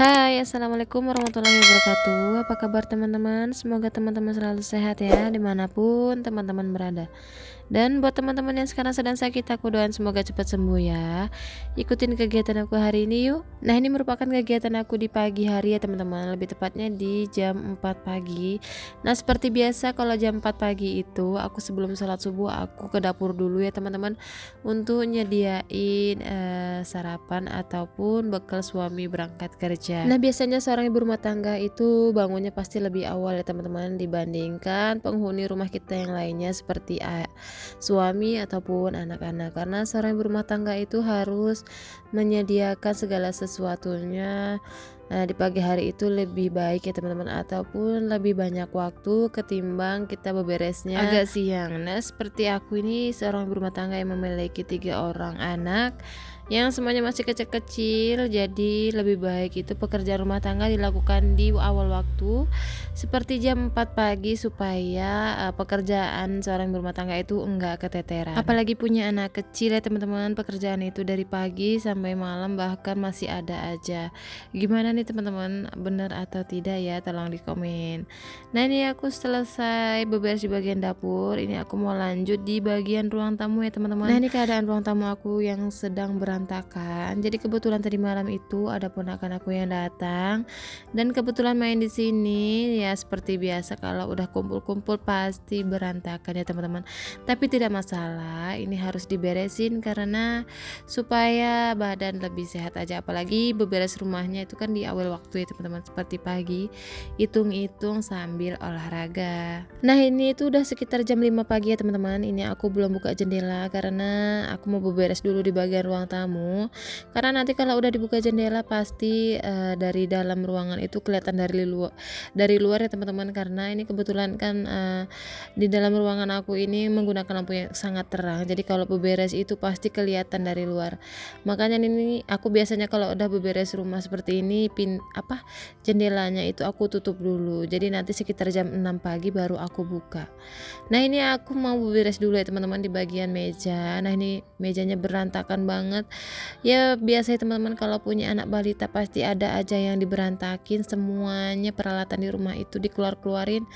Hai, assalamualaikum warahmatullahi wabarakatuh. Apa kabar teman-teman? Semoga teman-teman selalu sehat ya, dimanapun teman-teman berada. Dan buat teman-teman yang sekarang sedang sakit, aku doain semoga cepat sembuh ya. Ikutin kegiatan aku hari ini yuk. Nah, ini merupakan kegiatan aku di pagi hari ya teman-teman, lebih tepatnya di jam 4 pagi. Nah, seperti biasa kalau jam 4 pagi itu aku sebelum sholat subuh aku ke dapur dulu ya teman-teman, untuk nyediain sarapan ataupun bekal suami berangkat kerja. Nah, biasanya seorang ibu rumah tangga itu bangunnya pasti lebih awal ya teman-teman, dibandingkan penghuni rumah kita yang lainnya seperti suami ataupun anak-anak, karena seorang ibu rumah tangga itu harus menyediakan segala sesuatunya. Nah, di pagi hari itu lebih baik ya teman-teman, ataupun lebih banyak waktu ketimbang kita beberesnya agak siang. Nah, seperti aku ini seorang ibu rumah tangga yang memiliki 3 orang anak yang semuanya masih kecil-kecil, jadi lebih baik itu pekerjaan rumah tangga dilakukan di awal waktu seperti jam 4 pagi supaya pekerjaan seorang ibu rumah tangga itu enggak keteteran. Apalagi punya anak kecil ya teman-teman, pekerjaan itu dari pagi sampai malam bahkan masih ada aja. Gimana nih teman-teman, benar atau tidak ya, tolong di komen. Nah, ini aku selesai beberes di bagian dapur, ini aku mau lanjut di bagian ruang tamu ya teman-teman. Nah, ini keadaan ruang tamu aku yang sedang berantakan. Jadi kebetulan tadi malam itu ada ponakan aku yang datang dan kebetulan main di sini. Ya seperti biasa kalau udah kumpul-kumpul pasti berantakan ya teman-teman. Tapi tidak masalah, ini harus diberesin karena supaya badan lebih sehat aja. Apalagi beberes rumahnya itu kan di awal waktu ya teman-teman, seperti pagi, hitung-hitung sambil olahraga. Nah, ini itu udah sekitar jam 5 pagi ya teman-teman. Ini aku belum buka jendela karena aku mau beberes dulu di bagian ruang tamu. Karena nanti kalau udah dibuka jendela pasti dari dalam ruangan itu kelihatan dari luar ya teman-teman, karena ini kebetulan kan di dalam ruangan aku ini menggunakan lampu yang sangat terang. Jadi kalau beberes itu pasti kelihatan dari luar. Makanya ini aku biasanya kalau udah beberes rumah seperti ini jendelanya itu aku tutup dulu. Jadi nanti sekitar jam 6 pagi baru aku buka. Nah, ini aku mau beberes dulu ya teman-teman di bagian meja. Nah, ini mejanya berantakan banget. Ya biasanya teman-teman kalau punya anak balita pasti ada aja yang diberantakin, semuanya peralatan di rumah itu dikeluarin.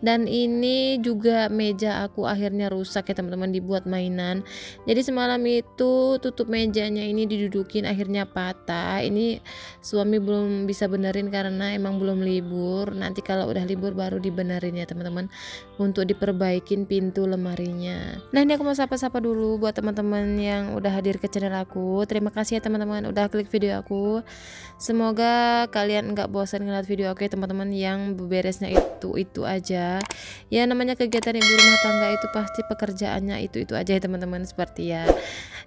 Dan ini juga meja aku akhirnya rusak ya teman-teman, dibuat mainan. Jadi semalam itu tutup mejanya ini didudukin akhirnya patah. Ini suami belum bisa benerin karena emang belum libur. Nanti kalau udah libur baru dibenerin ya teman-teman, untuk diperbaikin pintu lemarinya. Nah, ini aku mau sapa-sapa dulu buat teman-teman yang udah hadir ke channel aku. Terima kasih ya teman-teman udah klik video aku. Semoga kalian nggak bosan ngeliat video aku ya teman-teman, yang beberesnya itu aja. Ya namanya kegiatan ibu rumah tangga itu pasti pekerjaannya itu aja ya teman-teman, seperti ya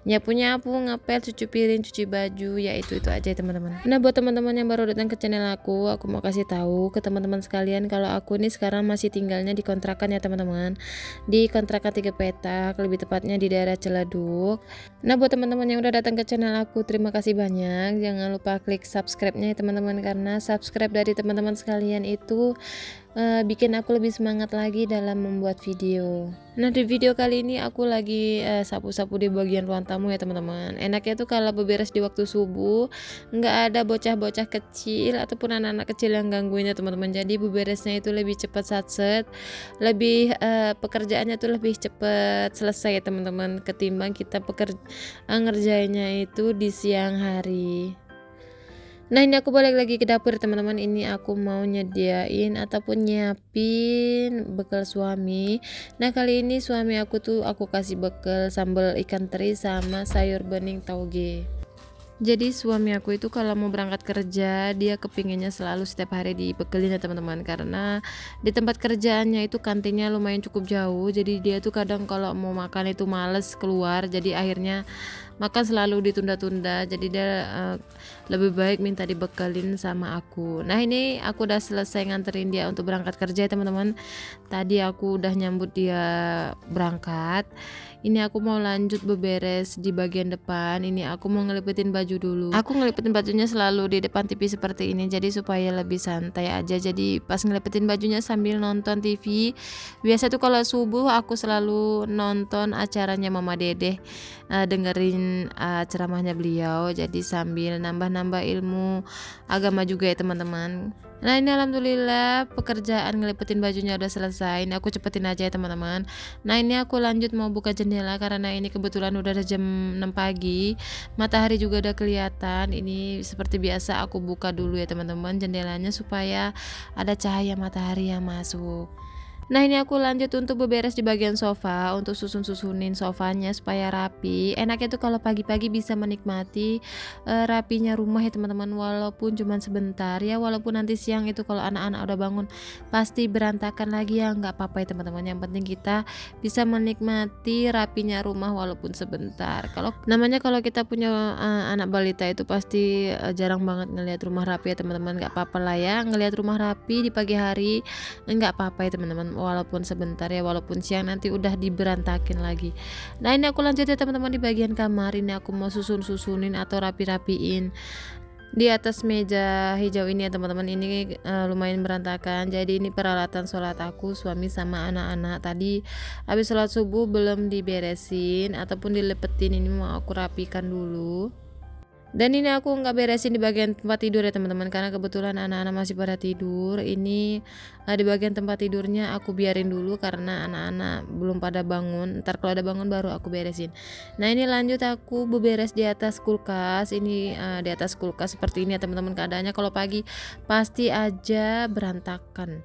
nyapu-nyapu, ngepel, cuci piring, cuci baju, ya itu aja ya teman-teman. Nah, buat teman-teman yang baru datang ke channel aku mau kasih tahu ke teman-teman sekalian kalau aku ini sekarang masih tinggalnya di kontrakan ya teman-teman. Di kontrakan 3 petak, lebih tepatnya di daerah Ciledug. Nah, buat teman-teman yang udah datang ke channel aku, terima kasih banyak. Jangan lupa klik subscribe-nya ya teman-teman, karena subscribe dari teman-teman sekalian itu bikin aku lebih semangat lagi dalam membuat video. Nah, di video kali ini aku lagi sapu-sapu di bagian ruang tamu ya teman-teman. Enaknya tuh kalau beberes di waktu subuh nggak ada bocah-bocah kecil ataupun anak-anak kecil yang gangguin ya teman-teman. Jadi beberesnya itu lebih cepat satset, lebih pekerjaannya tuh lebih cepat selesai ya teman-teman, ketimbang kita ngerjainnya itu di siang hari. Nah, ini aku balik lagi ke dapur teman-teman. Ini aku mau nyediain ataupun nyiapin bekal suami. Nah, kali ini suami aku tuh aku kasih bekal sambal ikan teri sama sayur bening tauge. Jadi suami aku itu kalau mau berangkat kerja dia kepinginnya selalu setiap hari dibekelin ya teman-teman, karena di tempat kerjaannya itu kantinnya lumayan cukup jauh. Jadi dia tuh kadang kalau mau makan itu males keluar, jadi akhirnya makan selalu ditunda-tunda. Jadi dia lebih baik minta dibekelin sama aku. Nah, ini aku udah selesai nganterin dia untuk berangkat kerja ya teman-teman. Tadi aku udah nyambut dia berangkat. Ini aku mau lanjut beberes di bagian depan. Ini aku mau ngelipetin baju dulu. Aku ngelipetin bajunya selalu di depan TV seperti ini, jadi supaya lebih santai aja. Jadi pas ngelipetin bajunya sambil nonton TV. Biasa tuh kalau subuh aku selalu nonton acaranya Mama Dedeh, dengerin dengerin ceramahnya beliau, jadi sambil nambah-nambah ilmu agama juga ya teman-teman. Nah ini alhamdulillah pekerjaan ngelipetin bajunya udah selesai. Ini aku cepetin aja ya teman-teman. Nah ini aku lanjut mau buka jendela karena ini kebetulan udah ada jam 6 pagi. Matahari juga udah kelihatan. Ini seperti biasa aku buka dulu ya teman-teman jendelanya supaya ada cahaya matahari yang masuk. Nah ini aku lanjut untuk beberes di bagian sofa, untuk susunin sofanya supaya rapi. Enaknya tuh kalau pagi-pagi bisa menikmati rapinya rumah ya teman-teman, walaupun cuma sebentar ya, walaupun nanti siang itu kalau anak-anak udah bangun pasti berantakan lagi ya, nggak apa-apa ya teman-teman. Yang penting kita bisa menikmati rapinya rumah walaupun sebentar. Kalau kita punya anak balita itu pasti jarang banget ngelihat rumah rapi ya teman-teman. Nggak apa-apa lah ya ngelihat rumah rapi di pagi hari, nggak apa-apa ya teman-teman, walaupun sebentar ya, walaupun siang nanti udah diberantakin lagi. Nah ini aku lanjut ya teman-teman di bagian kamar. Ini aku mau susunin atau rapi-rapiin di atas meja hijau ini ya teman-teman. Ini lumayan berantakan, jadi ini peralatan sholat aku, suami sama anak-anak. Tadi habis sholat subuh belum diberesin ataupun dilepetin, ini mau aku rapikan dulu. Dan ini aku nggak beresin di bagian tempat tidur ya teman-teman, karena kebetulan anak-anak masih pada tidur. Ini di bagian tempat tidurnya aku biarin dulu karena anak-anak belum pada bangun. Ntar kalau ada bangun baru aku beresin. Nah ini lanjut aku beberes di atas kulkas. Ini di atas kulkas seperti ini ya teman-teman keadaannya. Kalau pagi pasti aja berantakan.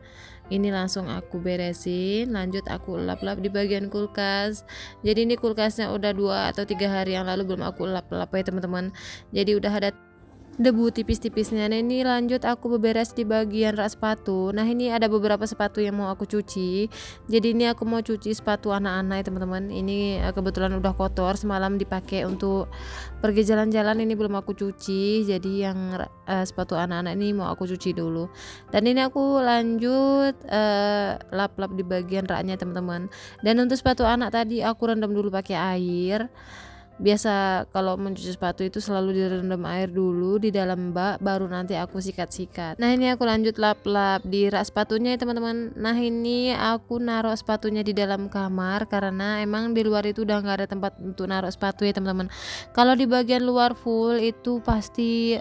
Ini langsung aku beresin, lanjut aku lap-lap di bagian kulkas. Jadi ini kulkasnya udah 2 atau 3 hari yang lalu belum aku lap-lap ya teman-teman. Jadi udah ada debu tipis-tipisnya. Nah ini lanjut aku beberes di bagian rak sepatu. Nah ini ada beberapa sepatu yang mau aku cuci. Jadi ini aku mau cuci sepatu anak-anak ya teman-teman. Ini kebetulan udah kotor, semalam dipakai untuk pergi jalan-jalan, ini belum aku cuci. Jadi yang sepatu anak-anak ini mau aku cuci dulu. Dan ini aku lanjut lap-lap di bagian raknya teman-teman. Dan untuk sepatu anak tadi aku rendam dulu pakai air. Biasa kalau mencuci sepatu itu selalu direndam air dulu di dalam bak, baru nanti aku sikat-sikat. Nah ini aku lanjut lap-lap di rak sepatunya ya teman-teman. Nah ini aku naruh sepatunya di dalam kamar karena emang di luar itu udah nggak ada tempat untuk naruh sepatu ya teman-teman. Kalau di bagian luar full itu pasti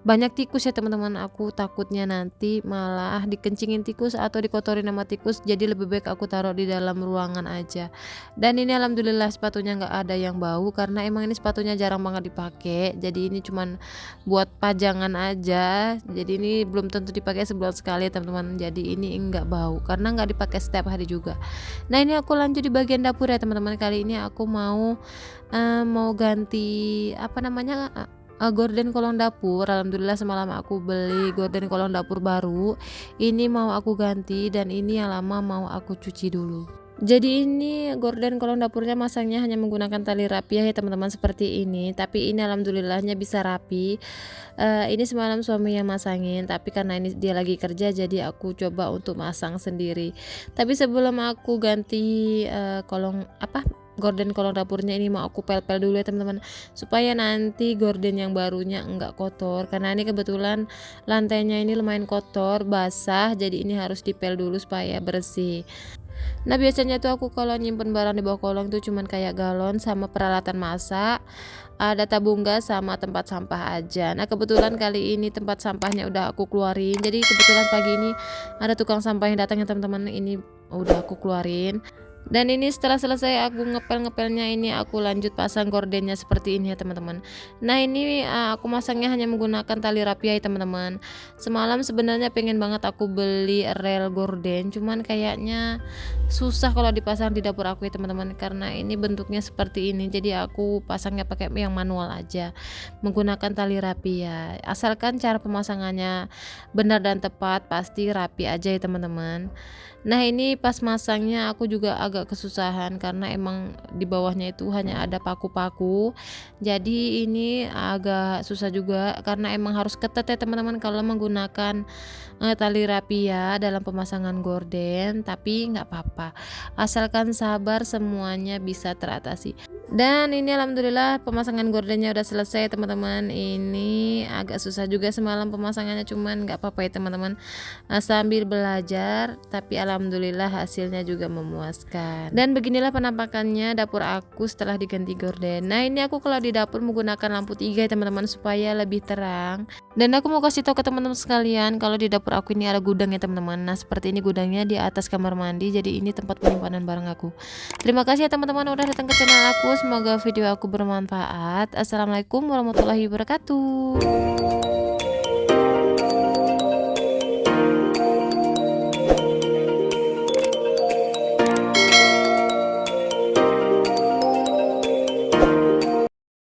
banyak tikus ya teman-teman. Aku takutnya nanti malah dikencingin tikus atau dikotorin sama tikus, jadi lebih baik aku taruh di dalam ruangan aja. Dan ini alhamdulillah sepatunya nggak ada yang bau karena emang ini sepatunya jarang banget dipakai, jadi ini cuman buat pajangan aja. Jadi ini belum tentu dipakai sebulan sekali teman-teman, jadi ini enggak bau karena nggak dipakai setiap hari juga. Nah ini aku lanjut di bagian dapur ya teman-teman. Kali ini aku mau ganti gorden kolong dapur. Alhamdulillah semalam aku beli gorden kolong dapur baru, ini mau aku ganti, dan ini yang lama mau aku cuci dulu. Jadi ini gorden kolong dapurnya masangnya hanya menggunakan tali rapiah ya teman-teman, seperti ini. Tapi ini alhamdulillahnya bisa rapi. Ini semalam suami yang masangin, tapi karena ini dia lagi kerja jadi aku coba untuk masang sendiri. Tapi sebelum aku ganti gorden kolong dapurnya, ini mau aku pel-pel dulu ya teman-teman, supaya nanti gorden yang barunya enggak kotor. Karena ini kebetulan lantainya ini lumayan kotor, basah, jadi ini harus dipel dulu supaya bersih. Nah biasanya tuh aku kalau nyimpen barang di bawah kolong tuh cuman kayak galon sama peralatan masak, ada tabung gas sama tempat sampah aja. Nah kebetulan kali ini tempat sampahnya udah aku keluarin. Jadi kebetulan pagi ini ada tukang sampah yang datang ya teman-teman, ini udah aku keluarin. Dan ini setelah selesai aku ngepelnya, ini aku lanjut pasang gordennya seperti ini ya teman-teman. Nah ini aku masangnya hanya menggunakan tali rapiah ya teman-teman. Semalam sebenarnya pengen banget aku beli rel gorden, cuman kayaknya susah kalau dipasang di dapur aku ya teman-teman, karena ini bentuknya seperti ini. Jadi aku pasangnya pakai yang manual aja, menggunakan tali rapiah. Asalkan cara pemasangannya benar dan tepat, pasti rapi aja ya teman-teman. Nah ini pas masangnya aku juga agak kesusahan karena emang di bawahnya itu hanya ada paku-paku, jadi ini agak susah juga karena emang harus ketat ya teman-teman kalau menggunakan tali rapiah dalam pemasangan gorden. Tapi nggak apa-apa, asalkan sabar semuanya bisa teratasi. Dan ini alhamdulillah pemasangan gordennya udah selesai teman-teman. Ini agak susah juga semalam pemasangannya, cuman nggak apa-apa ya teman-teman. Sambil belajar, tapi alhamdulillah hasilnya juga memuaskan. Dan beginilah penampakannya dapur aku setelah diganti gorden. Nah ini aku kalau di dapur menggunakan lampu 3 ya teman-teman, supaya lebih terang. Dan aku mau kasih tahu ke teman-teman sekalian kalau di dapur aku ini ada gudang ya teman-teman. Nah seperti ini gudangnya di atas kamar mandi, jadi ini tempat penyimpanan barang aku. Terima kasih ya teman-teman udah datang ke channel aku. Semoga video aku bermanfaat. Assalamualaikum warahmatullahi wabarakatuh.